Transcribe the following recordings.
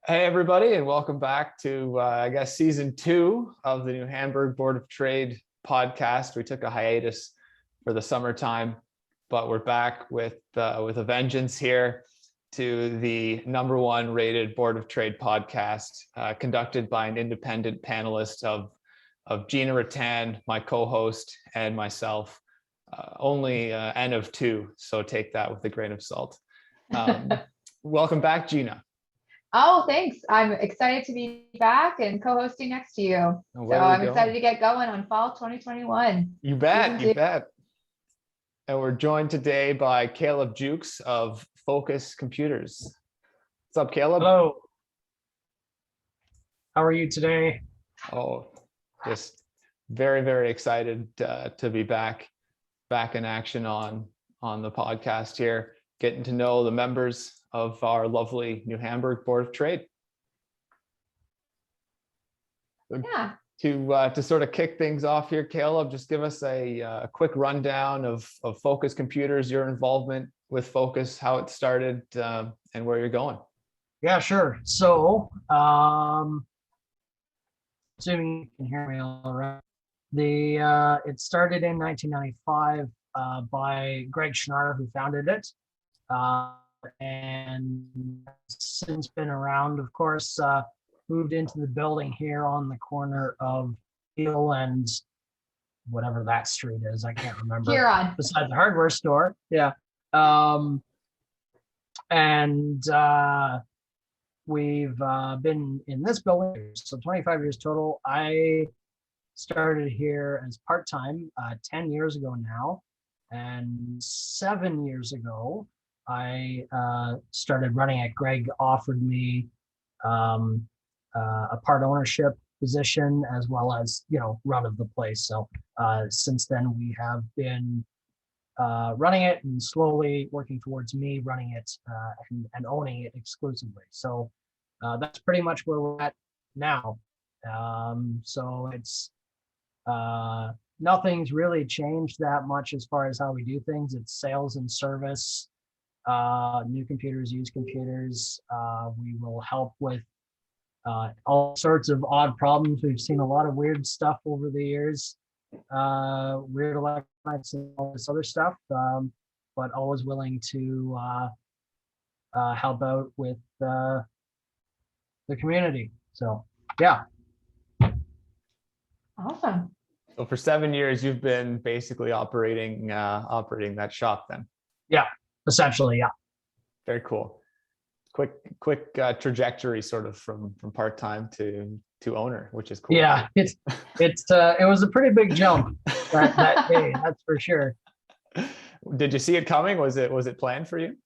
Hey, everybody, and welcome back to, I guess, season 2 of the New Hamburg Board of Trade podcast. We took a hiatus for the summertime, but we're back with a vengeance here to the #1 rated Board of Trade podcast, conducted by an independent panelist of Gina Rattan, my co-host, and myself. Only N of 2, so take that with a grain of salt. Welcome back, Gina. Oh, thanks. I'm excited to be back and co-hosting next to you. So I'm excited to get going on fall 2021. You bet, you bet. And we're joined today by Caleb Jukes of Focus Computers. What's up, Caleb? Hello. How are you today? Oh, just very, very excited to be back in action on the podcast here, getting to know the members of our lovely New Hamburg Board of Trade. Yeah. To sort of kick things off here, Caleb, just give us a quick rundown of Focus Computers, your involvement with Focus, how it started, and where you're going. Yeah, sure. So, assuming you can hear me all right. It started in 1995 by Greg Schnarr, who founded it. And since been around, of course, moved into the building here on the corner of Hill and whatever that street is. I can't remember. Huron. Beside the hardware store. Yeah. We've been in this building, so 25 years total. I started here as part-time 10 years ago now. And 7 years ago, I started running it. Greg offered me a part ownership position as well as, run of the place. So since then we have been running it and slowly working towards me running it and owning it exclusively. So that's pretty much where we're at now. So it's nothing's really changed that much as far as how we do things. It's sales and service. New computers, used computers. We will help with all sorts of odd problems. We've seen a lot of weird stuff over the years, weird electronics and all this other stuff, but always willing to help out with the community. So, yeah. Awesome. So for 7 years, you've been basically operating that shop then? Yeah. Essentially, yeah. Very cool. Quick trajectory, sort of from part-time to owner, which is cool. Yeah, it was a pretty big jump that day, that's for sure. Did you see it coming? Was it planned for you?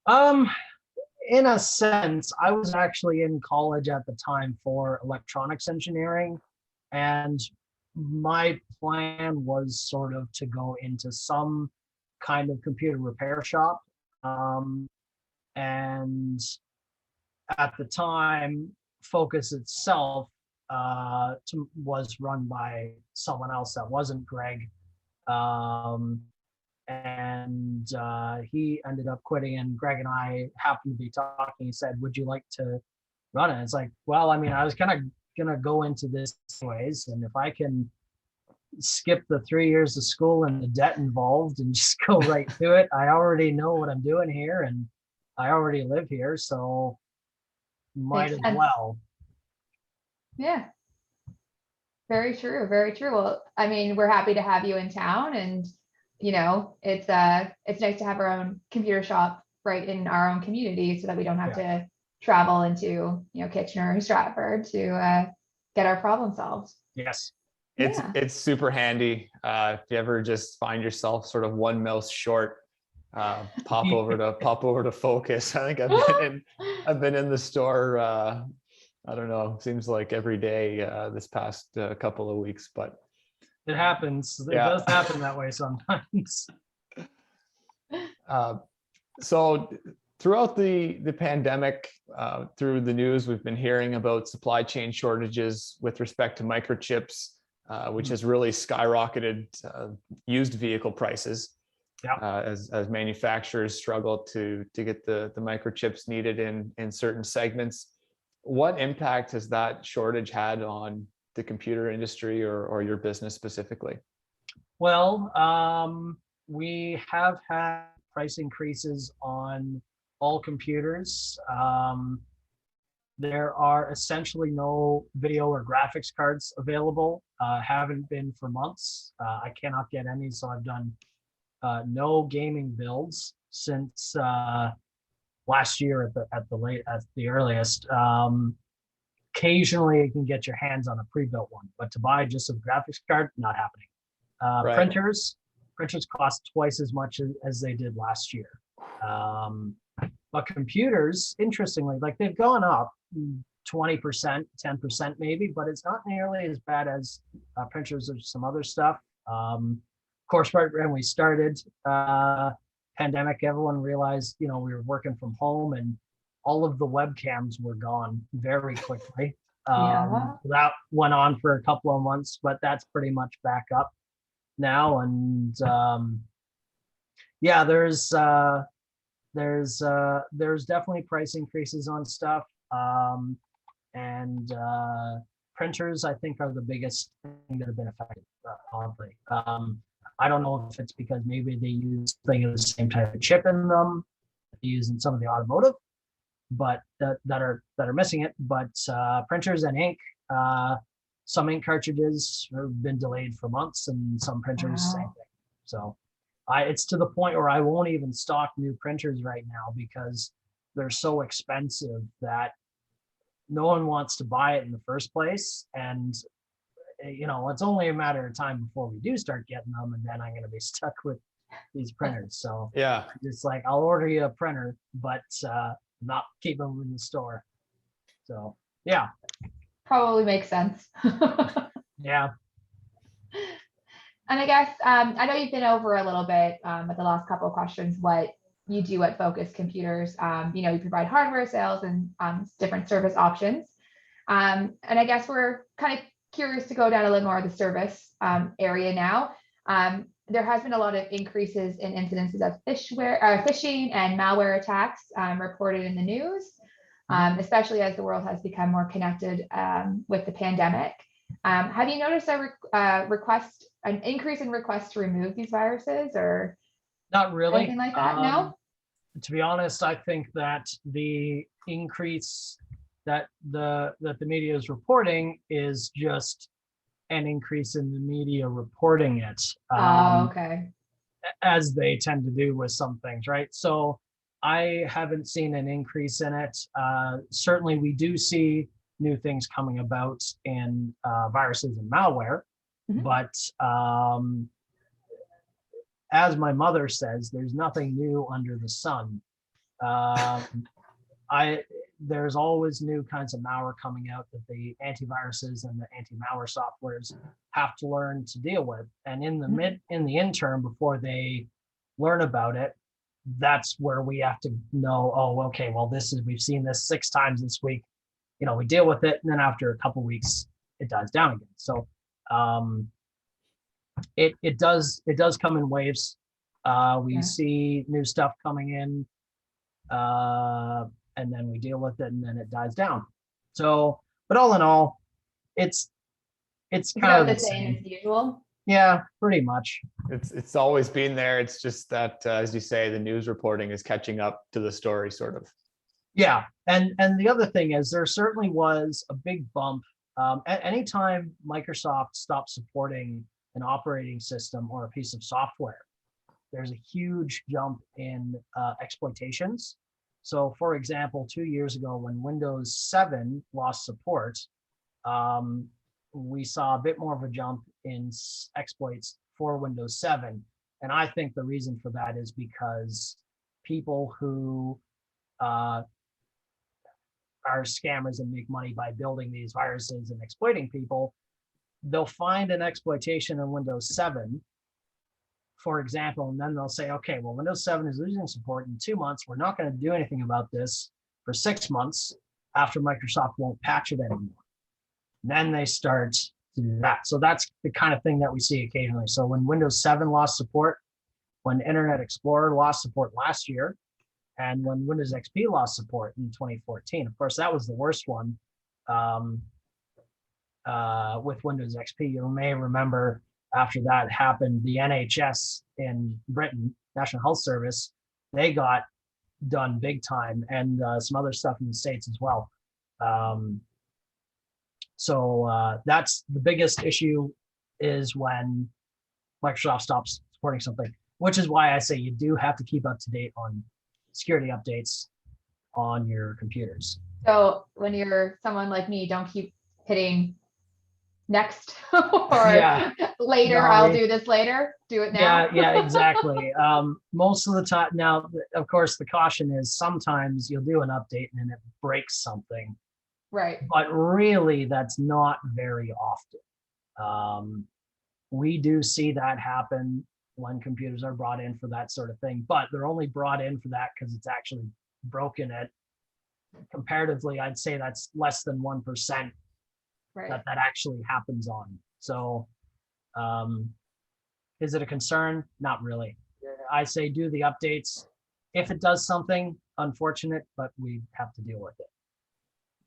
In a sense, I was actually in college at the time for electronics engineering, and my plan was sort of to go into some kind of computer repair shop. And at the time, Focus itself was run by someone else that wasn't Greg. And he ended up quitting, and Greg and I happened to be talking. He said, "Would you like to run it?" It's like, well, I mean, I was kind of gonna go into this anyways, and if I can skip the 3 years of school and the debt involved and just go right to it. I already know what I'm doing here and I already live here, so might as well. Yeah. Very true. Very true. Well, I mean, we're happy to have you in town, and it's nice to have our own computer shop right in our own community so that we don't have to travel into Kitchener or Stratford to get our problem solved. Yes. It's super handy. If you ever just find yourself sort of one mouse short, pop over to Focus. I think I've been in the store. I don't know. Seems like every day this past couple of weeks, but it happens. It does happen that way sometimes. So throughout the pandemic, through the news, we've been hearing about supply chain shortages with respect to microchips, which has really skyrocketed used vehicle prices. As manufacturers struggle to get the microchips needed in certain segments. What impact has that shortage had on the computer industry or your business specifically? Well, we have had price increases on all computers. There are essentially no video or graphics cards available. Haven't been for months. I cannot get any, so I've done no gaming builds since last year at the earliest. Occasionally, you can get your hands on a pre-built one, but to buy just a graphics card, not happening. Right. Printers cost twice as much as they did last year. But computers, interestingly, like they've gone up 20%, 10% maybe, but it's not nearly as bad as printers or some other stuff. Of course, right when we started pandemic, everyone realized, we were working from home and all of the webcams were gone very quickly. Yeah. That went on for a couple of months, but that's pretty much back up now. And yeah, there's definitely price increases on stuff. And printers, I think, are the biggest thing that have been affected, oddly. I don't know if it's because maybe they use the same type of chip in them that they use in some of the automotive, but that are missing it. But printers and ink, some ink cartridges have been delayed for months, and some printers, same thing. So it's to the point where I won't even stock new printers right now because they're so expensive that no one wants to buy it in the first place. And it's only a matter of time before we do start getting them, and then I'm going to be stuck with these printers. So Yeah, it's like, I'll order you a printer, but not keep them in the store. So yeah. Probably makes sense. Yeah. And I guess I know you've been over a little bit at the last couple of questions what you do at Focus Computers. You provide hardware sales and different service options. And I guess we're kind of curious to go down a little more of the service area now. There has been a lot of increases in incidences of phishing and malware attacks reported in the news, especially as the world has become more connected with the pandemic. Have you noticed an increase in requests to remove these viruses or not really anything like that? No? To be honest, I think that the increase that the media is reporting is just an increase in the media reporting it. Okay. As they tend to do with some things, right? So I haven't seen an increase in it. Certainly, we do see new things coming about in viruses and malware, but as my mother says, there's nothing new under the sun. There's always new kinds of malware coming out that the antiviruses and the anti-malware softwares have to learn to deal with. And in the interim, before they learn about it, that's where we have to know, oh, okay, well, we've seen this 6 times this week. We deal with it, and then after a couple of weeks, it dies down again. So it does come in waves. We see new stuff coming in, and then we deal with it, and then it dies down. So, but all in all, it's kind of the same as usual. Yeah, pretty much. It's always been there. It's just that, as you say, the news reporting is catching up to the story, sort of. Yeah, and the other thing is there certainly was a big bump. At any time Microsoft stops supporting an operating system or a piece of software, there's a huge jump in exploitations. So, for example, 2 years ago, when Windows 7 lost support, we saw a bit more of a jump in exploits for Windows 7. And I think the reason for that is because people who are scammers and make money by building these viruses and exploiting people, they'll find an exploitation in Windows 7, for example, and then they'll say, okay, well, Windows 7 is losing support in 2 months. We're not going to do anything about this for 6 months after Microsoft won't patch it anymore. Then they start to do that. So that's the kind of thing that we see occasionally. So when Windows 7 lost support, when Internet Explorer lost support last year, And when Windows XP lost support in 2014, of course, that was the worst one. With Windows XP, you may remember after that happened, the NHS in Britain, National Health Service, they got done big time, and some other stuff in the States as well. So that's the biggest issue, is when Microsoft stops supporting something, which is why I say you do have to keep up to date on security updates on your computers. So when you're someone like me, don't keep hitting next or later. No, I'll do this later. Do it now. Yeah, exactly. Most of the time now, of course, the caution is sometimes you'll do an update and then it breaks something. Right. But really, that's not very often. We do see that happen when computers are brought in for that sort of thing, but they're only brought in for that because it's actually broken it. Comparatively, I'd say that's less than 1% Right. that actually happens on. So is it a concern? Not really. I say do the updates. If it does something, unfortunate, but we have to deal with it.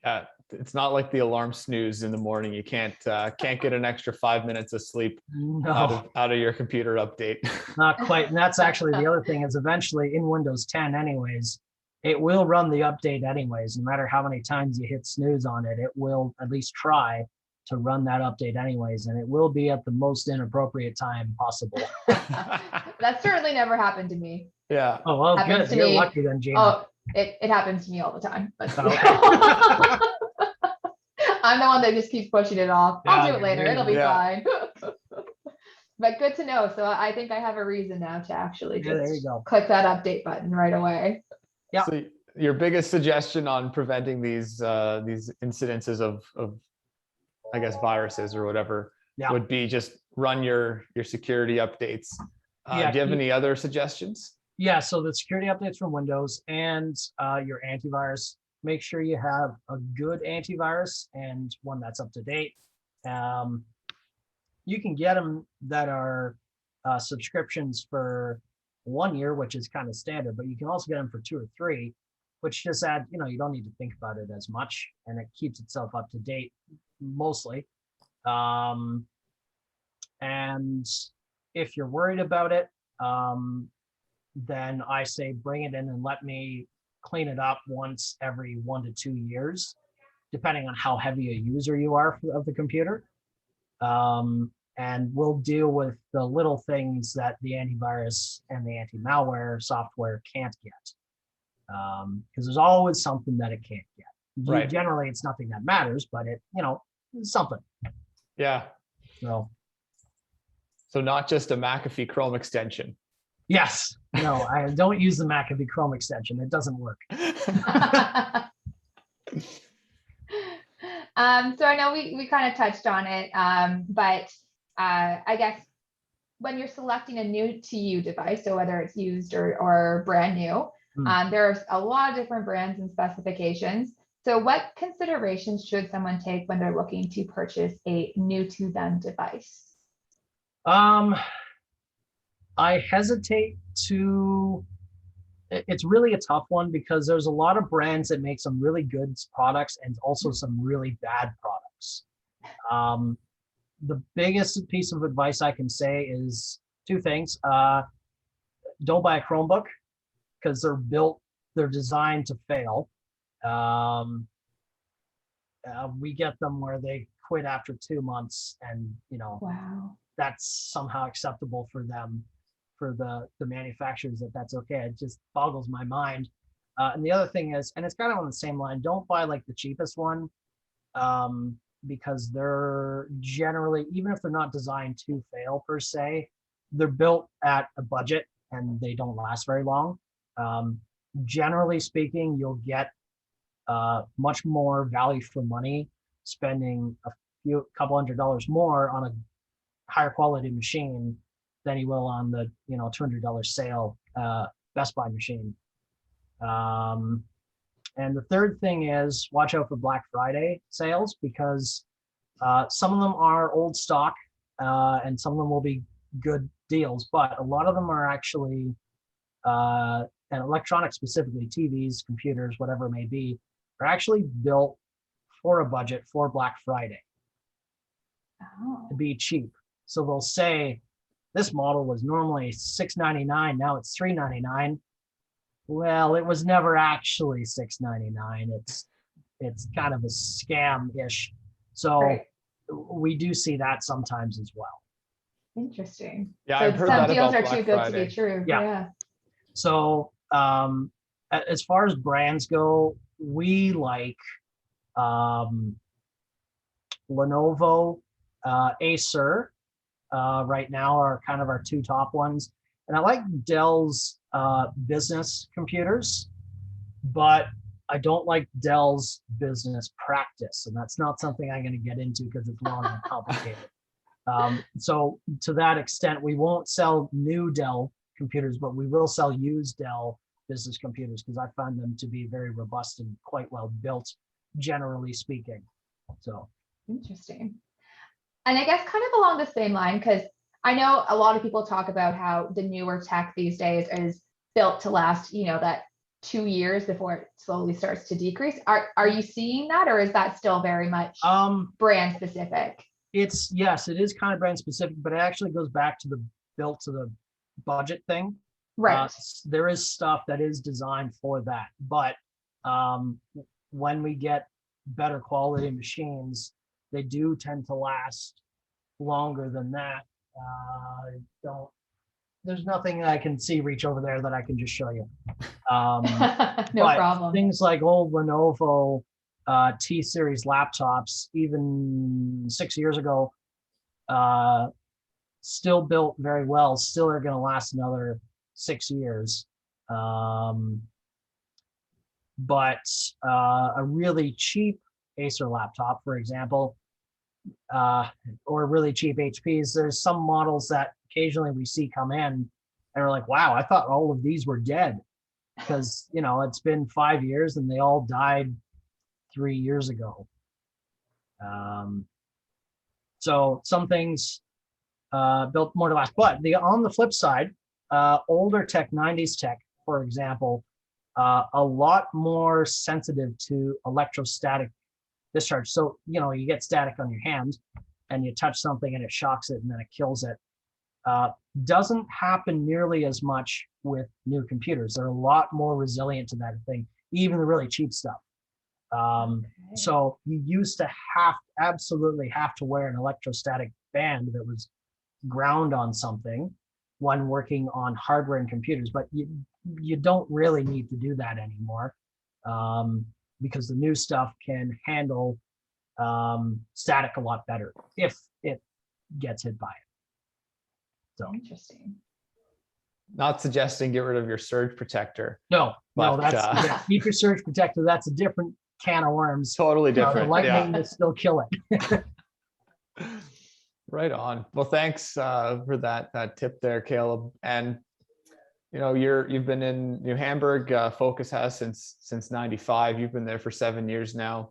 Yeah, it's not like the alarm snooze in the morning. You can't get an extra 5 minutes of sleep No, out of your computer update. not quite. And that's actually the other thing, is eventually in Windows 10 anyways, it will run the update anyways. No matter how many times you hit snooze on it, it will at least try to run that update anyways. And it will be at the most inappropriate time possible. That certainly never happened to me. Yeah. Oh, well, Happens good. to You're me. lucky then, Gina. Oh, it happens to me all the time. But Okay. I'm the one that just keeps pushing it off. I'll Yeah, do it later. It'll be yeah. fine. But good to know. So I think I have a reason now to actually Yeah, there you just go. click that update button right away. Yeah. So your biggest suggestion on preventing these incidences of I guess viruses or whatever Yeah. would be just run your security updates. Yeah, Do you have any other suggestions? Yeah, so the security updates from Windows and your antivirus, make sure you have a good antivirus and one that's up to date. You can get them that are subscriptions for 1 year, which is kind of standard, but you can also get them for 2 or 3, which just add, you don't need to think about it as much, and it keeps itself up to date mostly. And if you're worried about it, then I say bring it in and let me clean it up once every 1 to 2 years, depending on how heavy a user you are of the computer. And we'll deal with the little things that the antivirus and the anti-malware software can't get. Because there's always something that it can't get. Right. Generally, it's nothing that matters, but it's something. Yeah. So not just a McAfee Chrome extension. yes, no, I don't use the McAfee Chrome extension. It doesn't work. So I know we kind of touched on it, but I guess when you're selecting a new to you device, so whether it's used or brand new, there's a lot of different brands and specifications. So what considerations should someone take when they're looking to purchase a new to them device? I hesitate to, it's really a tough one because there's a lot of brands that make some really good products and also some really bad products. The biggest piece of advice I can say is 2 things. Don't buy a Chromebook because they're designed to fail. We get them where they quit after 2 months and, Wow. that's somehow acceptable for them, for the manufacturers, that's okay. It just boggles my mind. And the other thing is, and it's kind of on the same line, don't buy like the cheapest one, because they're generally, even if they're not designed to fail per se, they're built at a budget and they don't last very long. Generally speaking, you'll get much more value for money spending a couple $100 more on a higher quality machine than you will on the $200 sale Best Buy machine. And the third thing is watch out for Black Friday sales, because some of them are old stock and some of them will be good deals, but a lot of them are actually and electronics, specifically TVs, computers, whatever it may be, are actually built for a budget for Black Friday to be cheap. So they'll say this model was normally $699, now it's $399. Well, it was never actually $699. It's kind of a scam-ish. So Right. we do see that sometimes as well. Interesting. Yeah, So I've heard some that deals about are too Black good to Friday. be true. Yeah. Yeah. So as far as brands go, we like Lenovo, Acer right now are kind of our two top ones. And I like Dell's business computers, but I don't like Dell's business practice. And that's not something I'm going to get into because it's long and complicated. So to that extent, we won't sell new Dell computers, but we will sell used Dell business computers because I find them to be very robust and quite well built, generally speaking. So Interesting. And I guess kind of along the same line, because I know a lot of people talk about how the newer tech these days is built to last, that 2 years before it slowly starts to decrease. Are you seeing that, or is that still very much brand specific? Yes, it is kind of brand specific, but it actually goes back to the built to the budget thing. Right. There is stuff that is designed for that, but when we get better quality machines, they do tend to last longer than that. There's nothing I can see reach over there that I can just show you. No but problem. Things like old Lenovo T-series laptops, even 6 years ago, still built very well, still are going to last another 6 years. But a really cheap Acer laptop, for example, or really cheap HPs, there's some models that occasionally we see come in and we're like, wow, I thought all of these were dead because, it's been 5 years and they all died 3 years ago. So some things built more to last, but on the flip side, older tech, 90s tech, for example, a lot more sensitive to electrostatic discharge. So, you get static on your hand and you touch something and it shocks it and then it kills it. Doesn't happen nearly as much with new computers. They're a lot more resilient to that thing, even the really cheap stuff. So you used to absolutely have to wear an electrostatic band that was ground on something when working on hardware and computers, but you don't really need to do that anymore because the new stuff can handle static a lot better if it gets hit by it. So interesting. Not suggesting get rid of your surge protector. No, But, that's keep your surge protector. That's a different can of worms. Totally different. The lightning will still kill it. Right on. Well, thanks for that tip there, Caleb. And you've been in New Hamburg. Focus has since '95. You've been there for 7 years now.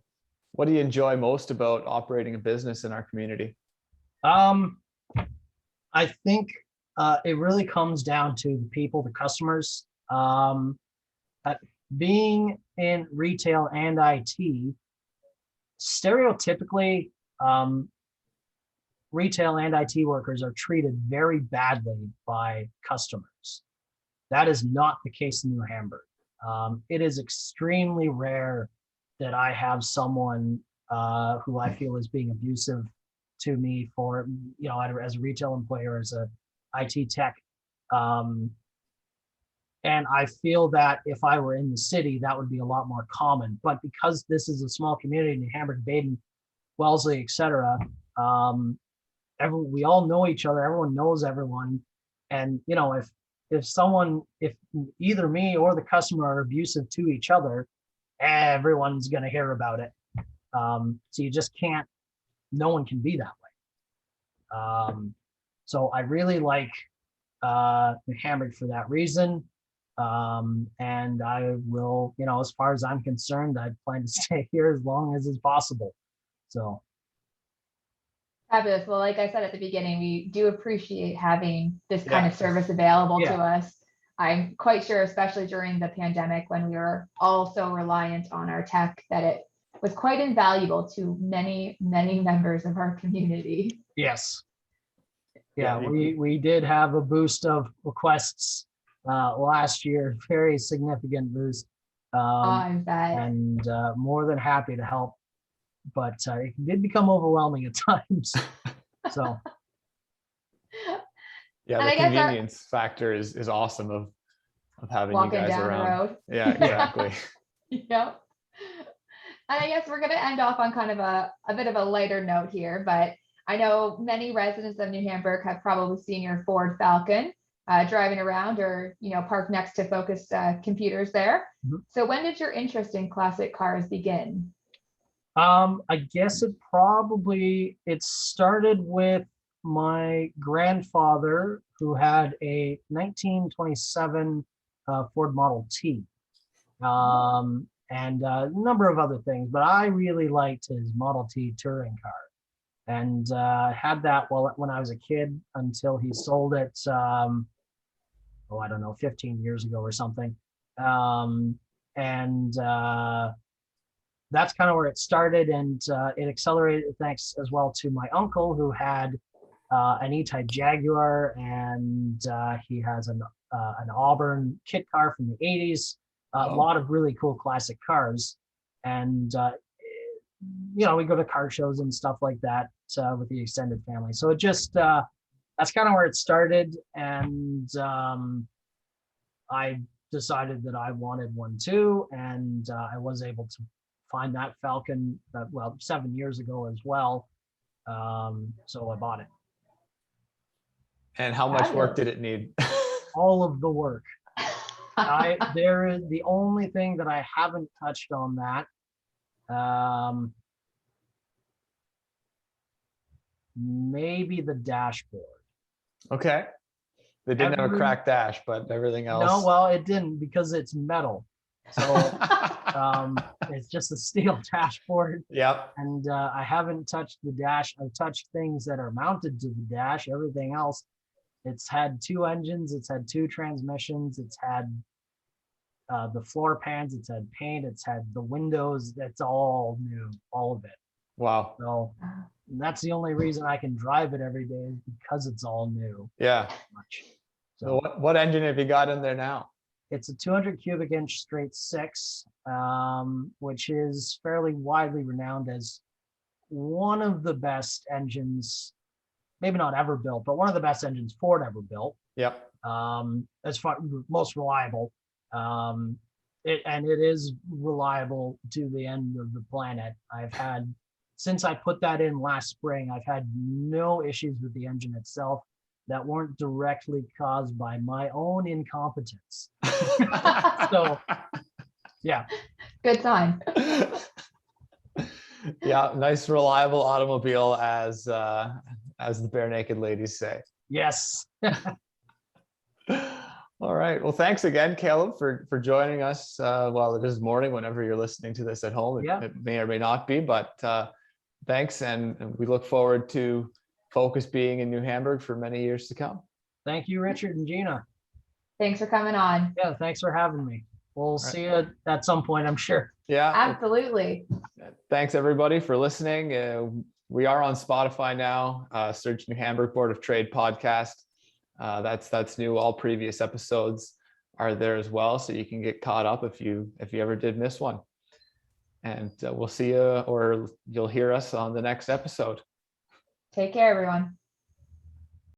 What do you enjoy most about operating a business in our community? I think it really comes down to the people, the customers. Being in retail and IT, stereotypically, retail and IT workers are treated very badly by customers. That is not the case in New Hamburg. It is extremely rare that I have someone who I feel is being abusive to me for, as a retail employee or as a IT tech. And I feel that if I were in the city, that would be a lot more common. But because this is a small community, New Hamburg, Baden, Wellesley, etc., we all know each other. Everyone knows everyone. And, if either me or the customer are abusive to each other, everyone's going to hear about it. So you just can't, no one can be that way. So I really like New Hamburg for that reason. And I will, as far as I'm concerned, I plan to stay here as long as is possible. So. Fabulous. Well, like I said at the beginning, we do appreciate having this kind of service available to us. I'm quite sure, especially during the pandemic when we were all so reliant on our tech, that it was quite invaluable to many, many members of our community. Yes. Yeah, Yeah, we did have a boost of requests last year, very significant boost. I bet. And more than happy to help, but it did become overwhelming at times. So yeah, And the I guess our- convenience factor is awesome of having you Walking guys down around. the road. Yeah, exactly. Yep. And I guess we're going to end off on kind of a bit of a lighter note here, but I know many residents of New Hamburg have probably seen your Ford Falcon driving around or, parked next to Focus Computers there. Mhm. So when did your interest in classic cars begin? I guess it started with my grandfather, who had a 1927 Ford Model T, and a number of other things, but I really liked his Model T touring car, and had that when I was a kid until he sold it. I don't know, 15 years ago or something, and that's kind of where it started, and it accelerated thanks as well to my uncle, who had an E-Type Jaguar, and he has an Auburn kit car from the 80s. A lot of really cool classic cars, and we go to car shows and stuff like that with the extended family. So it just that's kind of where it started, and I decided that I wanted one too, and I was able to find that Falcon 7 years ago as well. So I bought it. And how much work did it need? All of the work. There is the only thing that I haven't touched on that. Maybe the dashboard. Okay. They didn't have a cracked dash, but everything else. No, well, it didn't, because it's metal. So it's just a steel dashboard. Yep. And I haven't touched the dash. I've touched things that are mounted to the dash. Everything else, it's had 2 engines. It's had 2 transmissions. It's had the floor pans. It's had paint. It's had the windows. That's all new, all of it. Wow. So that's the only reason I can drive it every day, is because it's all new. Yeah. So what engine have you got in there now? It's a 200 cubic inch straight 6, which is fairly widely renowned as one of the best engines, maybe not ever built, but one of the best engines Ford ever built. Yep. As far most reliable. It is reliable to the end of the planet. Since I put that in last spring, I've had no issues with the engine itself that weren't directly caused by my own incompetence. So, yeah. Good sign. Yeah, nice, reliable automobile, as the Bare Naked Ladies say. Yes. All right. Well, thanks again, Caleb, for joining us while it is morning, whenever you're listening to this at home. It may or may not be, but thanks. And we look forward to Focus being in New Hamburg for many years to come. Thank you, Richard and Gina. Thanks for coming on. Yeah, thanks for having me. We'll see you at some point, I'm sure. Yeah. Absolutely. Thanks, everybody, for listening. We are on Spotify now. Search New Hamburg Board of Trade podcast. That's new. All previous episodes are there as well, so you can get caught up if you ever did miss one. And we'll see you, or you'll hear us on the next episode. Take care, everyone.